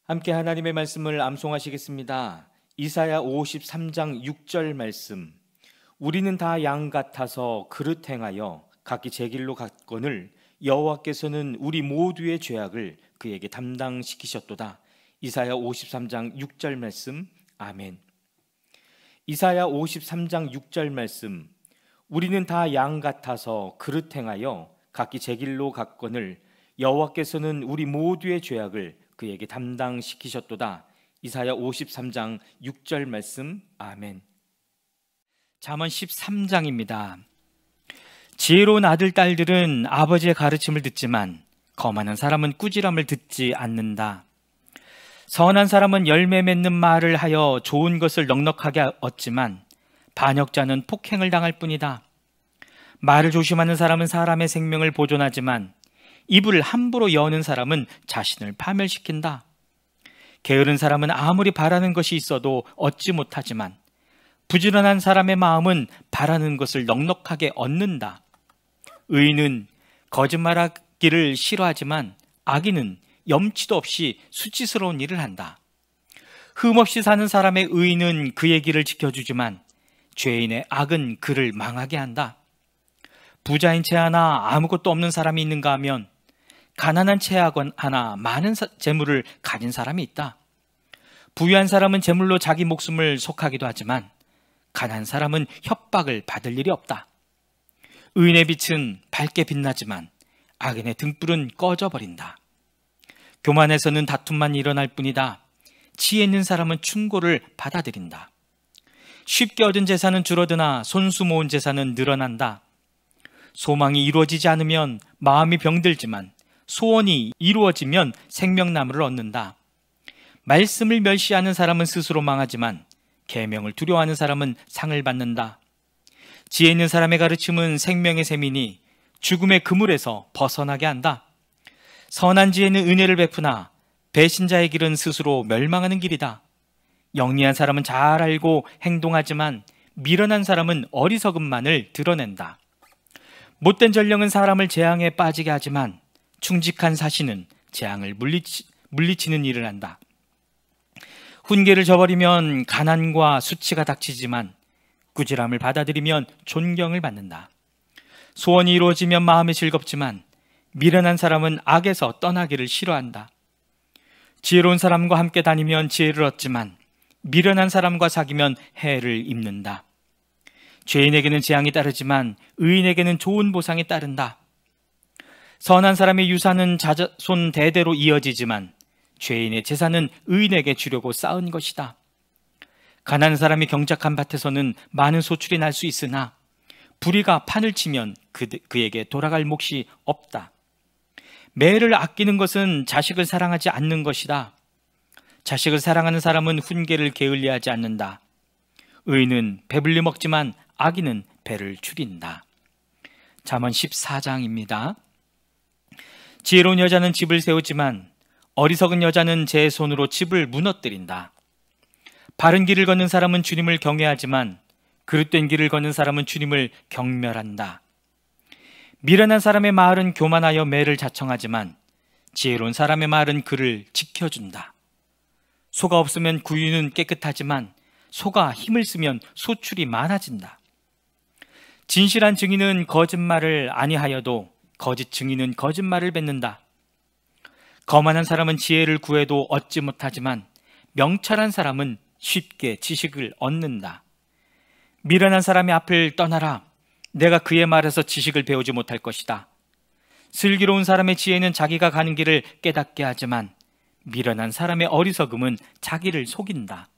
함께 하나님의 말씀을 암송하시겠습니다. 이사야 53장 6절 말씀. 우리는 다 양 같아서 그릇 행하여 각기 제 길로 갔거늘 여호와께서는 우리 모두의 죄악을 그에게 담당시키셨도다. 이사야 53장 6절 말씀. 아멘. 이사야 53장 6절 말씀. 우리는 다 양 같아서 그릇 행하여 각기 제 길로 갔거늘 여호와께서는 우리 모두의 죄악을 그에게 담당시키셨도다. 이사야 53장 6절 말씀. 아멘. 잠언 13장입니다. 지혜로운 아들, 딸들은 아버지의 가르침을 듣지만 거만한 사람은 꾸지람을 듣지 않는다. 선한 사람은 열매 맺는 말을 하여 좋은 것을 넉넉하게 얻지만 반역자는 폭행을 당할 뿐이다. 말을 조심하는 사람은 사람의 생명을 보존하지만 입을 함부로 여는 사람은 자신을 파멸시킨다. 게으른 사람은 아무리 바라는 것이 있어도 얻지 못하지만 부지런한 사람의 마음은 바라는 것을 넉넉하게 얻는다. 의인은 거짓말하기를 싫어하지만 악인은 염치도 없이 수치스러운 일을 한다. 흠없이 사는 사람의 의인은 그의 길을 지켜주지만 죄인의 악은 그를 망하게 한다. 부자인 채 하나 아무것도 없는 사람이 있는가 하면 가난한 채 하나 많은 재물을 가진 사람이 있다. 부유한 사람은 재물로 자기 목숨을 속하기도 하지만 가난한 사람은 협박을 받을 일이 없다. 의인의 빛은 밝게 빛나지만 악인의 등불은 꺼져버린다. 교만에서는 다툼만 일어날 뿐이다. 지혜 있는 사람은 충고를 받아들인다. 쉽게 얻은 재산은 줄어드나 손수 모은 재산은 늘어난다. 소망이 이루어지지 않으면 마음이 병들지만 소원이 이루어지면 생명나무를 얻는다. 말씀을 멸시하는 사람은 스스로 망하지만 계명을 두려워하는 사람은 상을 받는다. 지혜 있는 사람의 가르침은 생명의 셈이니 죽음의 그물에서 벗어나게 한다. 선한 지혜는 은혜를 베푸나 배신자의 길은 스스로 멸망하는 길이다. 영리한 사람은 잘 알고 행동하지만 미련한 사람은 어리석음만을 드러낸다. 못된 전령은 사람을 재앙에 빠지게 하지만 충직한 사신은 재앙을 물리치는 일을 한다. 훈계를 저버리면 가난과 수치가 닥치지만 꾸지람을 받아들이면 존경을 받는다. 소원이 이루어지면 마음이 즐겁지만 미련한 사람은 악에서 떠나기를 싫어한다. 지혜로운 사람과 함께 다니면 지혜를 얻지만 미련한 사람과 사귀면 해를 입는다. 죄인에게는 재앙이 따르지만 의인에게는 좋은 보상이 따른다. 선한 사람의 유산은 자손 대대로 이어지지만 죄인의 재산은 의인에게 주려고 쌓은 것이다. 가난한 사람이 경작한 밭에서는 많은 소출이 날 수 있으나 불의가 판을 치면 그에게 돌아갈 몫이 없다. 매를 아끼는 것은 자식을 사랑하지 않는 것이다. 자식을 사랑하는 사람은 훈계를 게을리하지 않는다. 의인은 배불리 먹지만 악인은 배를 줄인다. 잠언 14장입니다. 지혜로운 여자는 집을 세우지만 어리석은 여자는 제 손으로 집을 무너뜨린다. 바른 길을 걷는 사람은 주님을 경외하지만 그릇된 길을 걷는 사람은 주님을 경멸한다. 미련한 사람의 말은 교만하여 매를 자청하지만 지혜로운 사람의 말은 그를 지켜준다. 소가 없으면 구유는 깨끗하지만 소가 힘을 쓰면 소출이 많아진다. 진실한 증인은 거짓말을 아니하여도 거짓 증인은 거짓말을 뱉는다. 거만한 사람은 지혜를 구해도 얻지 못하지만 명철한 사람은 쉽게 지식을 얻는다. 미련한 사람의 앞을 떠나라. 내가 그의 말에서 지식을 배우지 못할 것이다. 슬기로운 사람의 지혜는 자기가 가는 길을 깨닫게 하지만 미련한 사람의 어리석음은 자기를 속인다.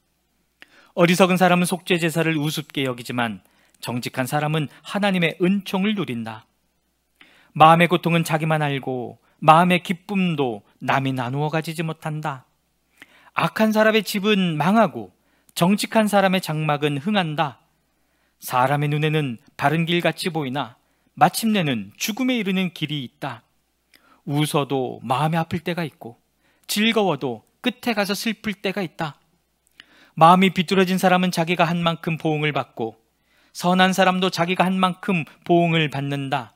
어리석은 사람은 속죄 제사를 우습게 여기지만 정직한 사람은 하나님의 은총을 누린다. 마음의 고통은 자기만 알고 마음의 기쁨도 남이 나누어 가지지 못한다. 악한 사람의 집은 망하고 정직한 사람의 장막은 흥한다. 사람의 눈에는 바른 길같이 보이나 마침내는 죽음에 이르는 길이 있다. 웃어도 마음이 아플 때가 있고 즐거워도 끝에 가서 슬플 때가 있다. 마음이 비뚤어진 사람은 자기가 한 만큼 보응을 받고 선한 사람도 자기가 한 만큼 보응을 받는다.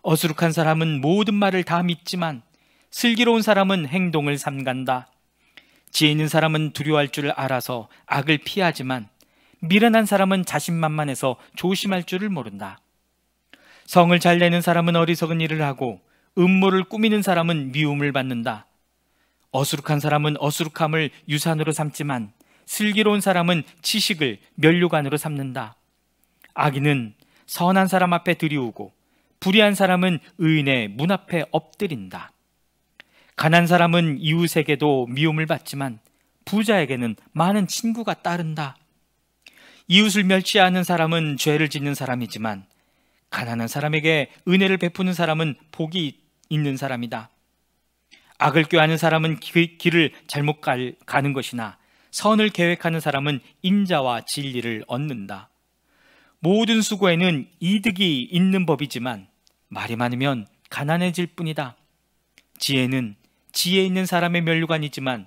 어수룩한 사람은 모든 말을 다 믿지만 슬기로운 사람은 행동을 삼간다. 지혜 있는 사람은 두려워할 줄을 알아서 악을 피하지만 미련한 사람은 자신만만해서 조심할 줄을 모른다. 성을 잘 내는 사람은 어리석은 일을 하고 음모를 꾸미는 사람은 미움을 받는다. 어수룩한 사람은 어수룩함을 유산으로 삼지만 슬기로운 사람은 지식을 면류관으로 삼는다. 악인은 선한 사람 앞에 들이우고 불의한 사람은 의인의 문 앞에 엎드린다. 가난한 사람은 이웃에게도 미움을 받지만 부자에게는 많은 친구가 따른다. 이웃을 멸시하는 사람은 죄를 짓는 사람이지만 가난한 사람에게 은혜를 베푸는 사람은 복이 있는 사람이다. 악을 꾀하는 사람은 길을 잘못 가는 것이나 선을 계획하는 사람은 인자와 진리를 얻는다. 모든 수고에는 이득이 있는 법이지만 말이 많으면 가난해질 뿐이다. 지혜는 지혜 있는 사람의 면류관이지만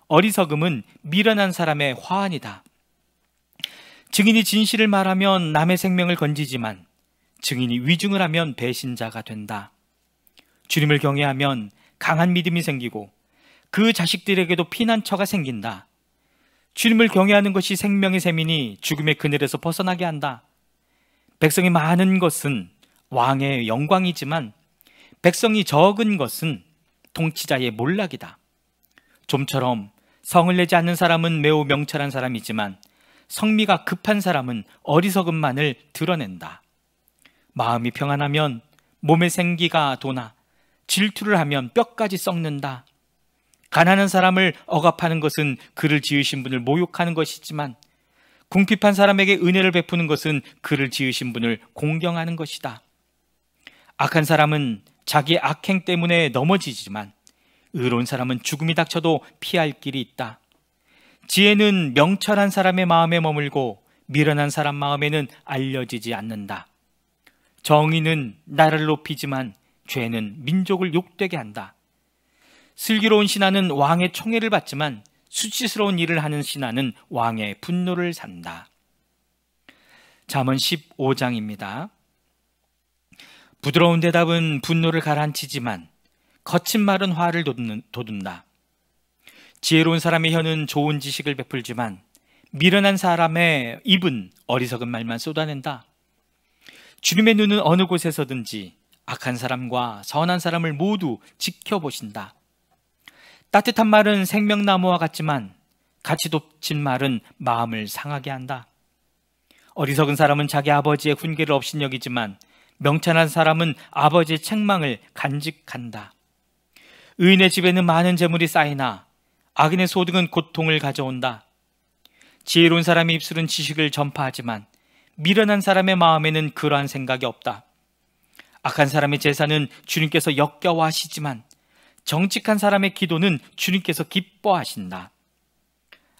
어리석음은 미련한 사람의 화환이다. 증인이 진실을 말하면 남의 생명을 건지지만 증인이 위증을 하면 배신자가 된다. 주님을 경외하면 강한 믿음이 생기고 그 자식들에게도 피난처가 생긴다. 주님을 경외하는 것이 생명의 셈이니 죽음의 그늘에서 벗어나게 한다. 백성이 많은 것은 왕의 영광이지만 백성이 적은 것은 통치자의 몰락이다. 좀처럼 성을 내지 않는 사람은 매우 명철한 사람이지만 성미가 급한 사람은 어리석음만을 드러낸다. 마음이 평안하면 몸의 생기가 도나 질투를 하면 뼈까지 썩는다. 가난한 사람을 억압하는 것은 그를 지으신 분을 모욕하는 것이지만 궁핍한 사람에게 은혜를 베푸는 것은 그를 지으신 분을 공경하는 것이다. 악한 사람은 자기의 악행 때문에 넘어지지만 의로운 사람은 죽음이 닥쳐도 피할 길이 있다. 지혜는 명철한 사람의 마음에 머물고 미련한 사람 마음에는 알려지지 않는다. 정의는 나라를 높이지만 죄는 민족을 욕되게 한다. 슬기로운 신하는 왕의 총애를 받지만 수치스러운 일을 하는 신하는 왕의 분노를 산다. 잠언 15장입니다. 부드러운 대답은 분노를 가라앉히지만 거친 말은 화를 돋운다. 지혜로운 사람의 혀는 좋은 지식을 베풀지만 미련한 사람의 입은 어리석은 말만 쏟아낸다. 주님의 눈은 어느 곳에서든지 악한 사람과 선한 사람을 모두 지켜보신다. 따뜻한 말은 생명나무와 같지만 가치 돋친 말은 마음을 상하게 한다. 어리석은 사람은 자기 아버지의 훈계를 업신여기지만 명철한 사람은 아버지의 책망을 간직한다. 의인의 집에는 많은 재물이 쌓이나 악인의 소득은 고통을 가져온다. 지혜로운 사람의 입술은 지식을 전파하지만 미련한 사람의 마음에는 그러한 생각이 없다. 악한 사람의 제사는 주님께서 역겨워하시지만 정직한 사람의 기도는 주님께서 기뻐하신다.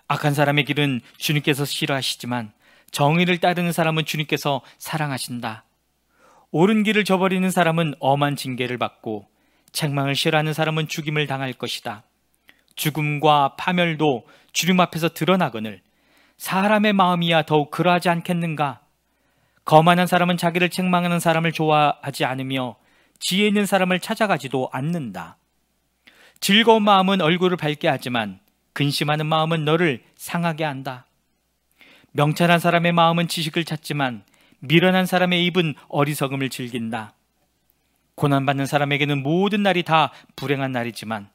악한 사람의 길은 주님께서 싫어하시지만 정의를 따르는 사람은 주님께서 사랑하신다. 옳은 길을 저버리는 사람은 엄한 징계를 받고 책망을 싫어하는 사람은 죽임을 당할 것이다. 죽음과 파멸도 주님 앞에서 드러나거늘 사람의 마음이야 더욱 그러하지 않겠는가? 거만한 사람은 자기를 책망하는 사람을 좋아하지 않으며 지혜 있는 사람을 찾아가지도 않는다. 즐거운 마음은 얼굴을 밝게 하지만 근심하는 마음은 너를 상하게 한다. 명철한 사람의 마음은 지식을 찾지만 미련한 사람의 입은 어리석음을 즐긴다. 고난받는 사람에게는 모든 날이 다 불행한 날이지만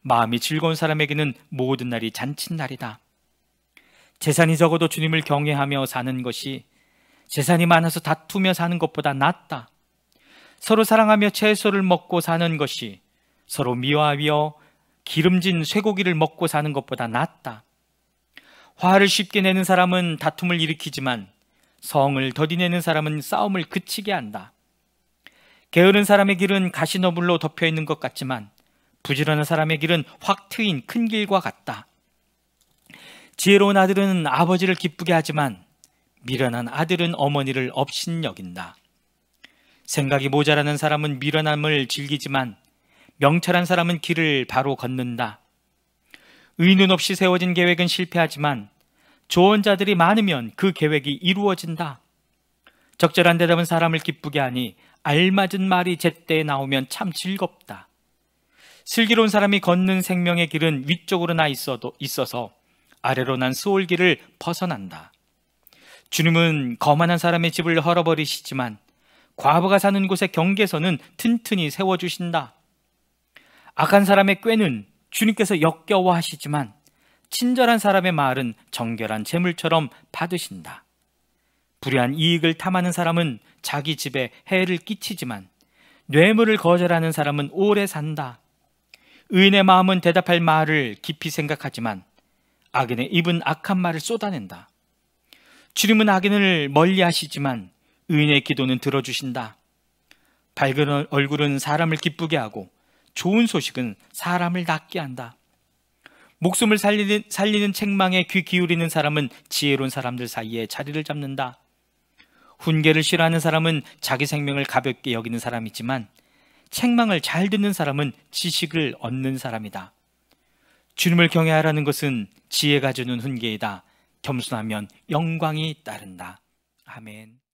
마음이 즐거운 사람에게는 모든 날이 잔칫날이다. 재산이 적어도 주님을 경외하며 사는 것이 재산이 많아서 다투며 사는 것보다 낫다. 서로 사랑하며 채소를 먹고 사는 것이 서로 미워하며 기름진 쇠고기를 먹고 사는 것보다 낫다. 화를 쉽게 내는 사람은 다툼을 일으키지만 성을 더디내는 사람은 싸움을 그치게 한다. 게으른 사람의 길은 가시너불로 덮여 있는 것 같지만 부지런한 사람의 길은 확 트인 큰 길과 같다. 지혜로운 아들은 아버지를 기쁘게 하지만 미련한 아들은 어머니를 업신여긴다. 생각이 모자라는 사람은 미련함을 즐기지만 명철한 사람은 길을 바로 걷는다. 의논 없이 세워진 계획은 실패하지만 조언자들이 많으면 그 계획이 이루어진다. 적절한 대답은 사람을 기쁘게 하니 알맞은 말이 제때에 나오면 참 즐겁다. 슬기로운 사람이 걷는 생명의 길은 위쪽으로 나 있어서 아래로 난 스올길을 벗어난다. 주님은 거만한 사람의 집을 헐어버리시지만 과부가 사는 곳의 경계선은 튼튼히 세워주신다. 악한 사람의 꾀는 주님께서 역겨워하시지만 친절한 사람의 말은 정결한 재물처럼 받으신다. 불의한 이익을 탐하는 사람은 자기 집에 해를 끼치지만 뇌물을 거절하는 사람은 오래 산다. 의인의 마음은 대답할 말을 깊이 생각하지만 악인의 입은 악한 말을 쏟아낸다. 주님은 악인을 멀리하시지만 의인의 기도는 들어주신다. 밝은 얼굴은 사람을 기쁘게 하고 좋은 소식은 사람을 낫게 한다. 목숨을 살리는 책망에 귀 기울이는 사람은 지혜로운 사람들 사이에 자리를 잡는다. 훈계를 싫어하는 사람은 자기 생명을 가볍게 여기는 사람이지만 책망을 잘 듣는 사람은 지식을 얻는 사람이다. 주님을 경외하라는 것은 지혜가 주는 훈계이다. 겸손하면 영광이 따른다. 아멘.